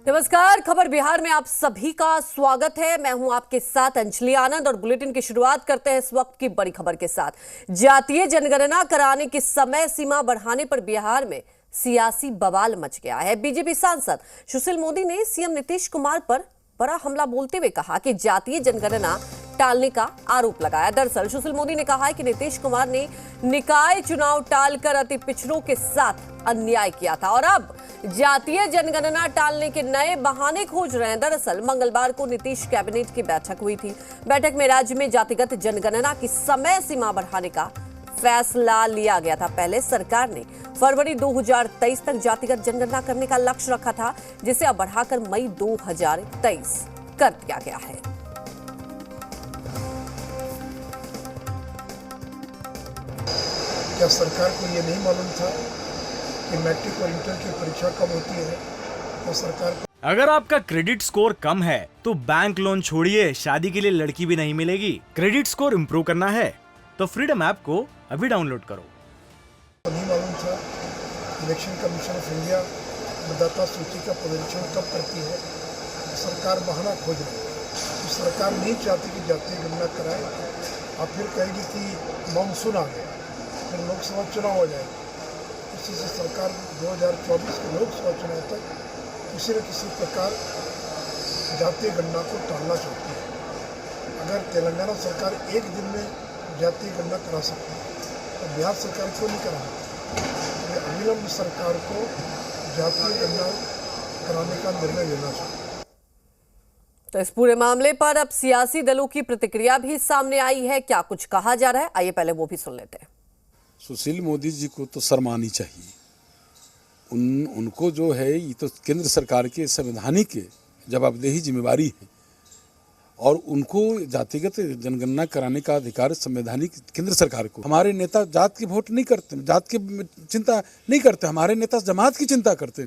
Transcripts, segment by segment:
नमस्कार, खबर बिहार में आप सभी का स्वागत है। मैं हूं आपके साथ अंजलि आनंद और बुलेटिन की शुरुआत करते हैं इस वक्त की बड़ी खबर के साथ। जातीय जनगणना कराने की समय सीमा बढ़ाने पर बिहार में सियासी बवाल मच गया है। बीजेपी सांसद सुशील मोदी ने सीएम नीतीश कुमार पर बड़ा हमला बोलते हुए कहा कि जातीय जनगणना टालने का आरोप लगाया। दरअसल सुशील मोदी ने कहा है कि नीतीश कुमार ने निकाय चुनाव टालकर अति पिछड़ों के साथ अन्याय किया था और अब जातीय जनगणना टालने के नए बहाने खोज रहे हैं। दरअसल मंगलवार को नीतीश कैबिनेट की बैठक हुई थी। बैठक में राज्य में जातिगत जनगणना की समय सीमा बढ़ाने का फैसला लिया गया था। पहले सरकार ने फरवरी 2023 तक जातिगत जनगणना करने का लक्ष्य रखा था, जिसे अब बढ़ाकर मई 2023 कर दिया गया है। क्या सरकार को ये नहीं मालूम था कि मैट्रिक और इंटर की परीक्षा कब होती है? तो सरकार को अगर आपका क्रेडिट स्कोर कम है तो बैंक लोन छोड़िए, शादी के लिए लड़की भी नहीं मिलेगी। क्रेडिट स्कोर इम्प्रूव करना है तो फ्रीडम ऐप को अभी डाउनलोड करो। नहीं मालूम था इलेक्शन कमीशन ऑफ इंडिया मतदाता सूची का प्रदर्शन कब करती है। सरकार बहाना खोज रही है। तो सरकार नहीं चाहती कि जातीय गणना कराए और फिर कहेगी कि मानसून आ गया, फिर लोकसभा चुनाव हो जाएगा। इसी से सरकार 2024 के लोकसभा चुनाव तक किसी न किसी प्रकार जातीय गणना को टालना चाहती है। अगर तेलंगाना सरकार एक दिन में जातीय गणना करा सकती है तो बिहार सरकार क्यों नहीं करा सकती? अविलंब सरकार को जातीय गणना कराने का निर्णय लेना चाहिए। तो इस पूरे मामले पर अब सियासी दलों की प्रतिक्रिया भी सामने आई है। क्या कुछ कहा जा रहा है, आइए पहले वो भी सुन लेते हैं। सुशील मोदी जी को तो शर्म आनी चाहिए। उनको जो है ये तो केंद्र सरकार के संवैधानिक जवाबदेही जिम्मेवारी है और उनको जातिगत जनगणना कराने का अधिकार संवैधानिक केंद्र सरकार को। हमारे नेता जात की वोट नहीं करते, जात की चिंता नहीं करते, हमारे नेता जमात की चिंता करते।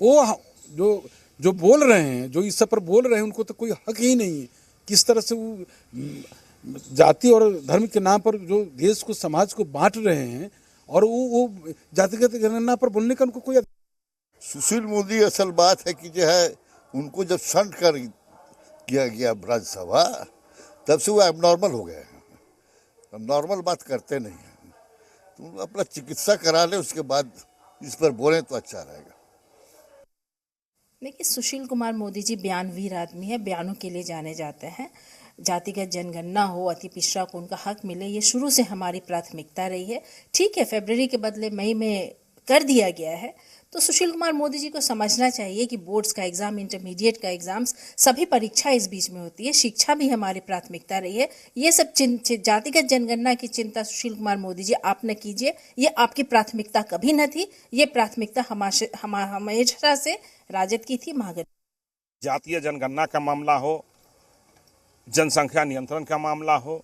वो जो बोल रहे हैं, जो इस सब पर बोल रहे हैं, उनको तो कोई हक ही नहीं है। किस तरह से वो जाति और धर्म के नाम पर जो देश को समाज को बांट रहे हैं और वो जातिगत जनगणना पर बोलने का उनको कोई। सुशील मोदी असल बात है कि जो है उनको जब शंट कर किया गया राज्यसभा, तब से वो एबनॉर्मल हो गए हैं। अब नॉर्मल बात करते नहीं हैं। तो अपना चिकित्सा करा ले, उसके बाद इस पर बोलें तो अच्छा रहेगा। देखिए, सुशील कुमार मोदी जी बयानवीर आदमी है, बयानों के लिए जाने जाते हैं। जातिगत जनगणना हो, अति पिछड़ा को उनका हक मिले, ये शुरू से हमारी प्राथमिकता रही है। ठीक है, फरवरी के बदले मई में कर दिया गया है, तो सुशील कुमार मोदी जी को समझना चाहिए कि बोर्ड्स का एग्जाम, इंटरमीडिएट का एग्जाम्स, सभी परीक्षा इस बीच में होती है। शिक्षा भी हमारी प्राथमिकता रही है। ये सब जातिगत जनगणना की चिंता सुशील कुमार मोदी जी आप न कीजिए, ये आपकी प्राथमिकता कभी न थी। ये प्राथमिकता हमेशा से राजद की थी। जातीय जनगणना का मामला हो, जनसंख्या नियंत्रण का मामला हो,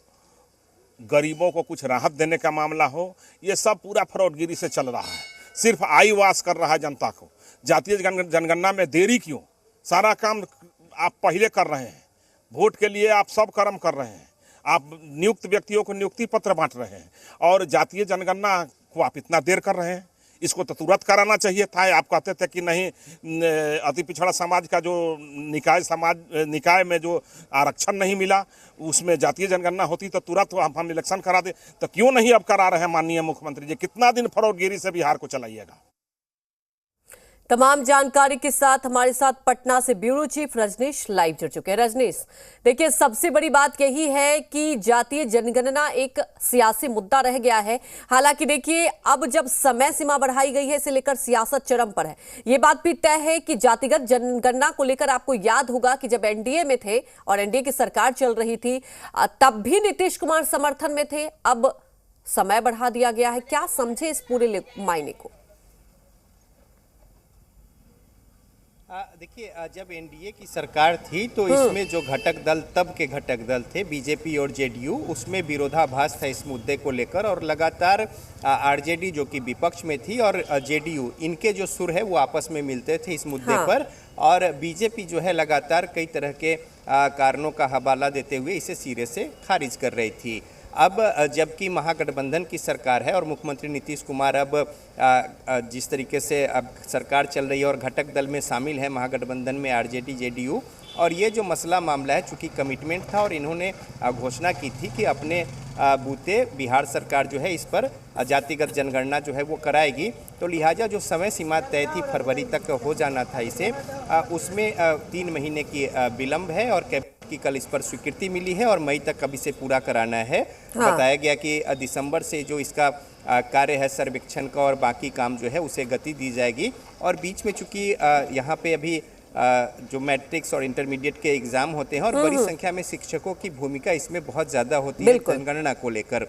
गरीबों को कुछ राहत देने का मामला हो, ये सब पूरा फ्रॉडगिरी से चल रहा है। सिर्फ आई वाश कर रहा है जनता को। जातीय जनगणना में देरी क्यों? सारा काम आप पहले कर रहे हैं। वोट के लिए आप सब कर्म कर रहे हैं। आप नियुक्त व्यक्तियों को नियुक्ति पत्र बांट रहे हैं और जातीय जनगणना को आप इतना देर कर रहे हैं। इसको तो तुरंत कराना चाहिए था। आप कहते थे कि नहीं, अति पिछड़ा समाज का जो निकाय में जो आरक्षण नहीं मिला, उसमें जातीय जनगणना होती तो तुरंत हम इलेक्शन करा दे। तो क्यों नहीं अब करा रहे हैं माननीय मुख्यमंत्री जी? कितना दिन फ्रॉडगिरी से बिहार को चलाइएगा? तमाम जानकारी के साथ हमारे साथ पटना से ब्यूरो चीफ रजनीश लाइव जुड़ चुके हैं। रजनीश, देखिए, सबसे बड़ी बात यही है कि जातीय जनगणना एक सियासी मुद्दा रह गया है। हालांकि देखिए, अब जब समय सीमा बढ़ाई गई है, इसे लेकर सियासत चरम पर है। ये बात भी तय है कि जातिगत जनगणना को लेकर आपको याद होगा कि जब एनडीए में थे और एनडीए की सरकार चल रही थी, तब भी नीतीश कुमार समर्थन में थे। अब समय बढ़ा दिया गया है। क्या समझे इस पूरे मायने को? देखिए, जब एनडीए की सरकार थी तो इसमें जो घटक दल, तब के घटक दल थे बीजेपी और जेडीयू, उसमें विरोधाभास था इस मुद्दे को लेकर और लगातार आरजेडी जो कि विपक्ष में थी और जेडीयू, इनके जो सुर है वो आपस में मिलते थे इस मुद्दे पर। और बीजेपी जो है लगातार कई तरह के कारणों का हवाला देते हुए इसे सिरे से खारिज कर रही थी। अब जबकि महागठबंधन की सरकार है और मुख्यमंत्री नीतीश कुमार अब जिस तरीके से अब सरकार चल रही है और घटक दल में शामिल है महागठबंधन में आरजेडी जेडीयू, और ये जो मसला मामला है चूँकि कमिटमेंट था और इन्होंने घोषणा की थी कि अपने बूते बिहार सरकार जो है इस पर जातिगत जनगणना जो है वो कराएगी, तो लिहाजा जो समय सीमा तय थी फरवरी तक हो जाना था इसे, उसमें 3 महीने की विलम्ब है और कैबिनेट की कल इस पर स्वीकृति मिली है और मई तक अब इसे पूरा कराना है। बताया गया कि दिसंबर से जो इसका कार्य है सर्वेक्षण का और बाकी काम जो है उसे गति दी जाएगी, और बीच में चूँकि यहाँ पे अभी जो मैट्रिक्स और इंटरमीडिएट के एग्ज़ाम होते हैं और बड़ी संख्या में शिक्षकों की भूमिका इसमें बहुत ज़्यादा होती है जनगणना को लेकर,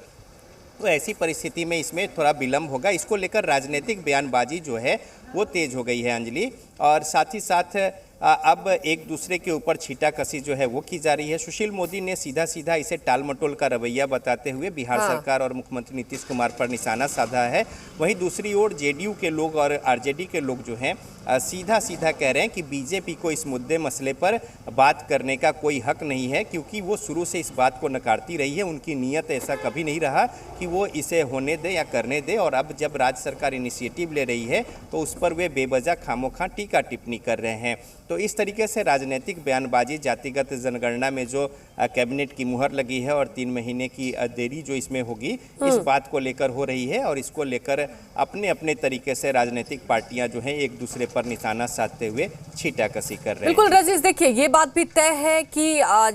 तो ऐसी परिस्थिति में इसमें थोड़ा विलम्ब होगा। इसको लेकर राजनीतिक बयानबाजी जो है वो तेज हो गई है अंजलि, और साथ ही साथ अब एक दूसरे के ऊपर छींटाकशी जो है वो की जा रही है। सुशील मोदी ने सीधा सीधा इसे टाल मटोल का रवैया बताते हुए बिहार सरकार और मुख्यमंत्री नीतीश कुमार पर निशाना साधा है। वहीं दूसरी ओर जेडीयू के लोग और आरजेडी के लोग जो हैं सीधा सीधा कह रहे हैं कि बीजेपी को इस मुद्दे मसले पर बात करने का कोई हक नहीं है, क्योंकि वो शुरू से इस बात को नकारती रही है। उनकी नीयत ऐसा कभी नहीं रहा कि वो इसे होने दे या करने दे, और अब जब राज्य सरकार इनिशिएटिव ले रही है तो उस पर वे बेवजह खामोखा टीका टिप्पणी कर रहे हैं। तो इस तरीके से राजनीतिक बयानबाजी, जातिगत जनगणना में जो कैबिनेट की मुहर लगी है और 3 महीने की देरी जो इसमें होगी, इस बात को लेकर हो रही है, और इसको लेकर अपने अपने तरीके से राजनीतिक पार्टियां जो हैं एक दूसरे पर निशाना साधते हुए छींटाकशी कर रहे हैं। बिल्कुल रजीज, देखिए ये बात भी तय है कि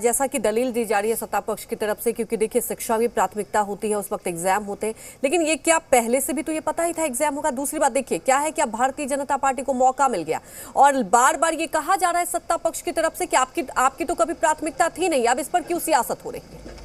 जैसा कि दलील दी जा रही है सत्ता पक्ष की तरफ से, क्योंकि देखिए शिक्षा भी प्राथमिकता होती है, उस वक्त एग्जाम होते हैं, लेकिन ये क्या पहले से भी तो ये पता ही था एग्जाम होगा। दूसरी बात देखिए क्या है कि अब भारतीय जनता पार्टी को मौका मिल गया, और बार बार ये कहा जा रहा है सत्ता पक्ष की तरफ से कि आपकी तो कभी प्राथमिकता थी नहीं, अब इस पर क्यों सियासत हो रही है?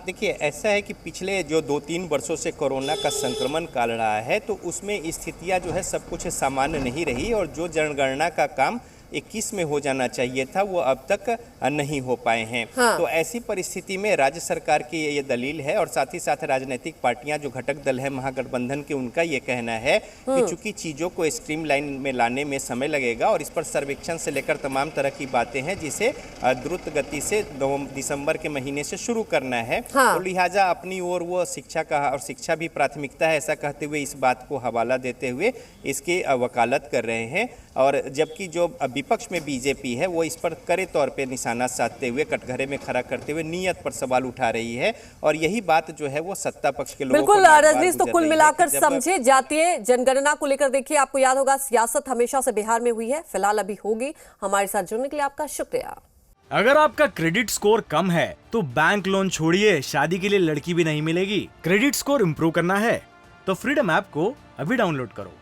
देखिए ऐसा है कि पिछले जो 2-3 वर्षों से कोरोना का संक्रमण काल रहा है, तो उसमें स्थितियां जो है सब कुछ सामान्य नहीं रही, और जो जनगणना का काम 21 में हो जाना चाहिए था वो अब तक नहीं हो पाए हैं। तो ऐसी परिस्थिति में राज्य सरकार की ये दलील है, और साथ ही साथ राजनीतिक पार्टियां जो घटक दल है महागठबंधन के, उनका ये कहना है कि चूंकि चीज़ों को स्ट्रीमलाइन में लाने में समय लगेगा और इस पर सर्वेक्षण से लेकर तमाम तरह की बातें हैं जिसे द्रुत गति से दिसंबर के महीने से शुरू करना है, तो लिहाजा अपनी ओर वो शिक्षा का, और शिक्षा भी प्राथमिकता है ऐसा कहते हुए इस बात को हवाला देते हुए इसकी वकालत कर रहे हैं। और जबकि जो विपक्ष में बीजेपी है वो इस पर कड़े तौर पे निशाना साधते हुए, कटघरे में खड़ा करते हुए नियत पर सवाल उठा रही है, और यही बात जो है वो सत्ता पक्ष के लोगों को बिल्कुल रजनीश, तो कुल मिलाकर समझे जातीय जनगणना को लेकर देखिए आपको याद होगा सियासत हमेशा से बिहार में हुई है, फिलहाल अभी होगी। हमारे साथ जुड़ने के लिए आपका शुक्रिया। अगर आपका क्रेडिट स्कोर कम है तो बैंक लोन छोड़िए, शादी के लिए लड़की भी नहीं मिलेगी। क्रेडिट स्कोर इम्प्रूव करना है तो फ्रीडम ऐप को अभी डाउनलोड करो।